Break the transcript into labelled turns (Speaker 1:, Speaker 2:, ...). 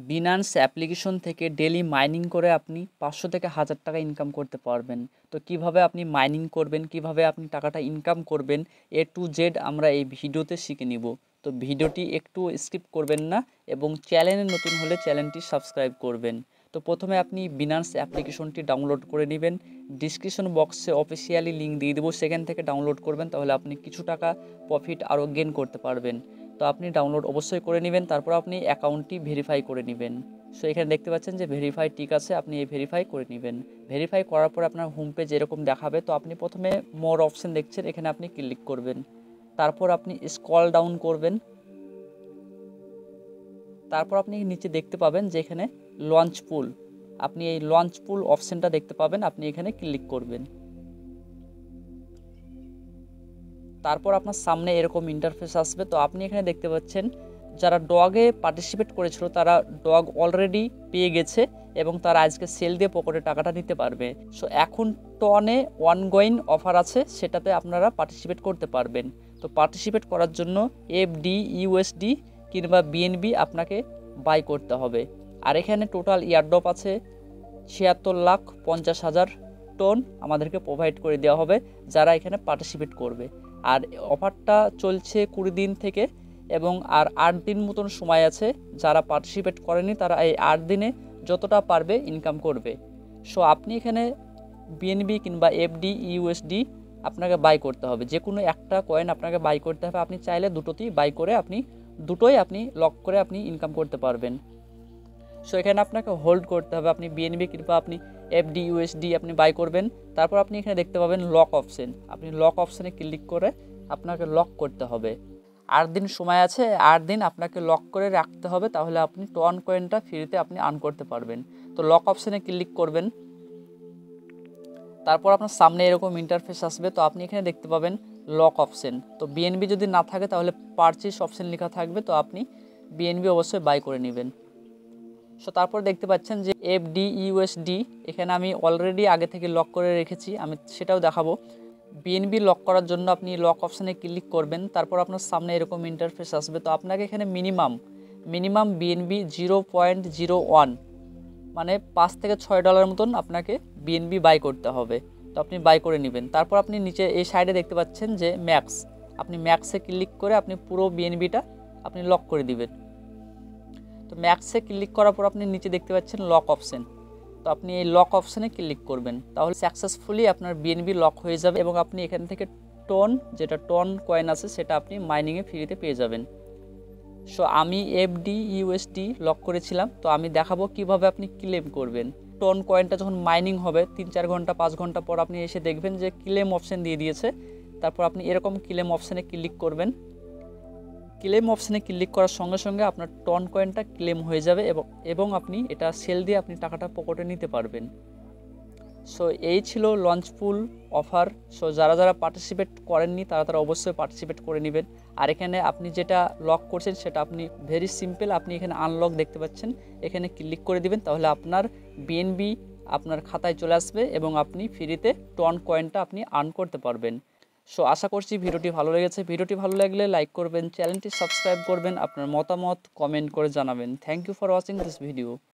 Speaker 1: Binance application থেকে daily mining করে আপনি 500 থেকে 1000 টাকা ইনকাম করতে পারবেন। তো কিভাবে আপনি মাইনিং করবেন, কিভাবে আপনি টাকাটা ইনকাম করবেন, A to Z আমরা এই ভিডিওতে শিখে নিব। তো ভিডিওটি একটু স্কিপ করবেন না এবং চ্যানেলে নতুন হলে চ্যানেলটি সাবস্ক্রাইব করবেন। তো প্রথমে আপনি বিনান্স অ্যাপ্লিকেশনটি ডাউনলোড করে নেবেন। ডিসক্রিপশন বক্সে অফিসিয়ালি লিঙ্ক দিয়ে দেবো, সেখান থেকে ডাউনলোড করবেন, তাহলে আপনি কিছু টাকা প্রফিট আরও গেন করতে পারবেন। তো আপনি ডাউনলোড অবশ্যই করে নেবেন, তারপর আপনি অ্যাকাউন্টটি ভেরিফাই করে নেবেন। সো এখানে দেখতে পাচ্ছেন যে ভেরিফাই ঠিক আছে, আপনি এই ভেরিফাই করে নেবেন। ভেরিফাই করার পর আপনার হোম পেজ এরকম দেখাবে। তো আপনি প্রথমে মোর অপশন দেখছেন, এখানে আপনি ক্লিক করবেন। তারপর আপনি স্ক্রল ডাউন করবেন। তারপর আপনি নিচে দেখতে পাবেন যে এখানে লঞ্চ পুল, আপনি এই লঞ্চ পুল অপশনটা দেখতে পাবেন, আপনি এখানে ক্লিক করবেন। তারপর আপনার সামনে এরকম ইন্টারফেস আসবে। তো আপনি এখানে দেখতে পাচ্ছেন যারা ডগে পার্টিসিপেট করেছিল তারা ডগ অলরেডি পেয়ে গেছে এবং তারা আজকে সেল দিয়ে পকেটে টাকাটা নিতে পারবে। সো এখন টনে অনগোয়িং অফার আছে, সেটাতে আপনারা পার্টিসিপেট করতে পারবেন। তো পার্টিসিপেট করার জন্য FD USD কিংবা BNB আপনাকে বাই করতে হবে। আর এখানে টোটাল ইয়ারড্রপ আছে 76,50,000 টন আমাদেরকে প্রোভাইড করে দেওয়া হবে যারা এখানে পার্টিসিপেট করবে। আর অফারটা চলছে 20 দিন থেকে এবং আর 8 দিন মতন সময় আছে। যারা পার্টিসিপেট করেনি তারা এই 8 দিনে যতটা পারবে ইনকাম করবে। সো আপনি এখানে BNB কিংবা FD USD আপনাকে বাই করতে হবে, যে কোনো একটা কয়েন আপনাকে বাই করতে হবে। আপনি চাইলে দুটোতেই বাই করে আপনি দুটোই আপনি লক করে আপনি ইনকাম করতে পারবেন। সো এখানে আপনাকে হোল্ড করতে হবে। আপনি BNB কিংবা আপনি FD USD আপনি বাই করবেন। তারপর আপনি এখানে দেখতে পাবেন লক অপশন, আপনি লক অপশানে ক্লিক করে আপনাকে লক করতে হবে। 8 দিন সময় আছে, 8 দিন আপনাকে লক করে রাখতে হবে, তাহলে আপনি টন কয়েনটা ফ্রিতে আপনি আর্ন করতে পারবেন। তো লক অপশানে ক্লিক করবেন। তারপর আপনার সামনে এরকম ইন্টারফেস আসবে। তো আপনি এখানে দেখতে পাবেন লক অপশন। তো BNB যদি না থাকে তাহলে পারচেজ অপশন লেখা থাকবে, তো আপনি BNB অবশ্যই বাই করে নেবেন। সো তারপর দেখতে পাচ্ছেন যে FD USD এখানে আমি অলরেডি আগে থেকে লক করে রেখেছি, আমি সেটাও দেখাবো। BNB লক করার জন্য আপনি লক অপশানে ক্লিক করবেন। তারপর আপনার সামনে এরকম ইন্টারফেস আসবে। তো আপনাকে এখানে মিনিমাম BNB 0.01 মানে 5 থেকে $6 মতন আপনাকে BNB বাই করতে হবে। তো আপনি বাই করে নেবেন। তারপর আপনি নিচে এই সাইডে দেখতে পাচ্ছেন যে ম্যাক্স, আপনি ম্যাক্সে ক্লিক করে আপনি পুরো BNBটা আপনি লক করে দিবেন। তো ম্যাক্সে ক্লিক করার পর আপনি নিচে দেখতে পাচ্ছেন লক অপশন। তো আপনি এই লক অপশানে ক্লিক করবেন, তাহলে সাকসেসফুলি আপনার BNB লক হয়ে যাবে এবং আপনি এখান থেকে যেটা টন কয়েন আছে সেটা আপনি মাইনিংয়ে ফ্রিতে পেয়ে যাবেন। সো আমি FD USD লক করেছিলাম, তো আমি দেখাবো কিভাবে আপনি ক্লেম করবেন। টন কয়েনটা যখন মাইনিং হবে 3-4 ঘন্টা 5 ঘন্টা পর আপনি এসে দেখবেন যে ক্লেম অপশান দিয়ে দিয়েছে। তারপর আপনি এরকম ক্লেম অপশানে ক্লিক করবেন। ক্লেম অপশানে ক্লিক করার সঙ্গে সঙ্গে আপনার টন কয়েনটা ক্লেম হয়ে যাবে এবং আপনি এটা সেল দিয়ে আপনি টাকাটা পকেটে নিতে পারবেন। সো এই ছিল লঞ্চ পুল অফার। সো যারা পার্টিসিপেট করেননি তারা অবশ্যই পার্টিসিপেট করে নেবেন। আর এখানে আপনি যেটা লক করছেন সেটা আপনি ভেরি সিম্পল, আপনি এখানে আনলক দেখতে পাচ্ছেন, এখানে ক্লিক করে দিবেন, তাহলে আপনার BNB আপনার খাতায় চলে আসবে এবং আপনি ফ্রিতে টন কয়েনটা আপনি আর্ন করতে পারবেন। সো আশা করছি ভিডিওটি ভালো লেগেছে। ভিডিওটি ভালো লাগলে লাইক করবেন, চ্যানেলটি সাবস্ক্রাইব করবেন, আপনার মতামত কমেন্ট করে জানাবেন। Thank you for watching this video.